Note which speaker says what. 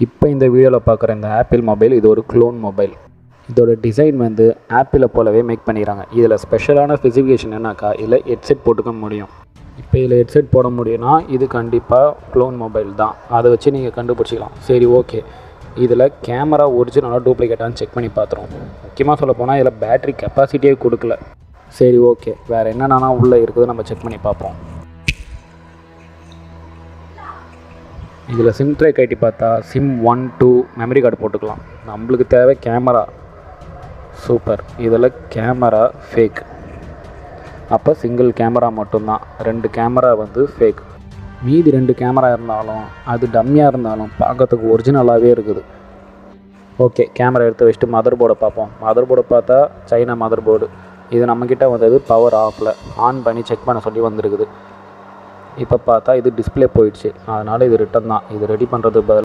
Speaker 1: இப்போ இந்த வீடியோவில் பார்க்குற இந்த ஆப்பிள் மொபைல் இது ஒரு க்ளோன் மொபைல். இதோட டிசைன் வந்து ஆப்பிளை போலவே மேக் பண்ணிடுறாங்க. இதில் ஸ்பெஷலான ஸ்பெசிஃபிகேஷன் என்னக்கா, இதில் ஹெட்செட் போட்டுக்க முடியும். இப்போ இதில் ஹெட்செட் போட முடியும்னா இது கண்டிப்பாக க்ளோன் மொபைல் தான். அதை வச்சு நீங்கள் கண்டுபிடிச்சிக்கலாம். சரி, ஓகே. இதில் கேமரா ஒரிஜினலாக டூப்ளிகேட்டானு செக் பண்ணி பார்த்துருவோம். முக்கியமாக சொல்ல போனால் இதில் பேட்ரி கெப்பாசிட்டியே கொடுக்கல. சரி, ஓகே. வேறு என்னென்னா உள்ளே இருக்குது நம்ம செக் பண்ணி பார்ப்போம். இதில் சிம் ட்ரே கட்டி பார்த்தா சிம் 1, 2 மெமரி கார்டு போட்டுக்கலாம். நம்மளுக்கு தேவை கேமரா. சூப்பர். இதில் கேமரா ஃபேக். அப்போ சிங்கிள் கேமரா மட்டும்தான். 2 கேமரா வந்து ஃபேக். மீதி 2 கேமரா இருந்தாலும் அது டம்மியாக இருந்தாலும் பார்க்கறதுக்கு ஒரிஜினலாகவே இருக்குது. ஓகே, கேமரா எடுத்து வச்சுட்டு மதர் போர்டை பார்ப்போம். மதர் போர்டை பார்த்தா சைனா மதர் போர்டு. இது நம்மக்கிட்ட வந்தது பவர் ஆஃபில். ஆன் பண்ணி செக் பண்ண சொல்லி வந்திருக்குது. இப்போ பார்த்தா இது டிஸ்பிளே போயிடுச்சு. அதனால் இது ரிட்டன் தான். இது ரெடி பண்ணுறதுக்கு பதிலாக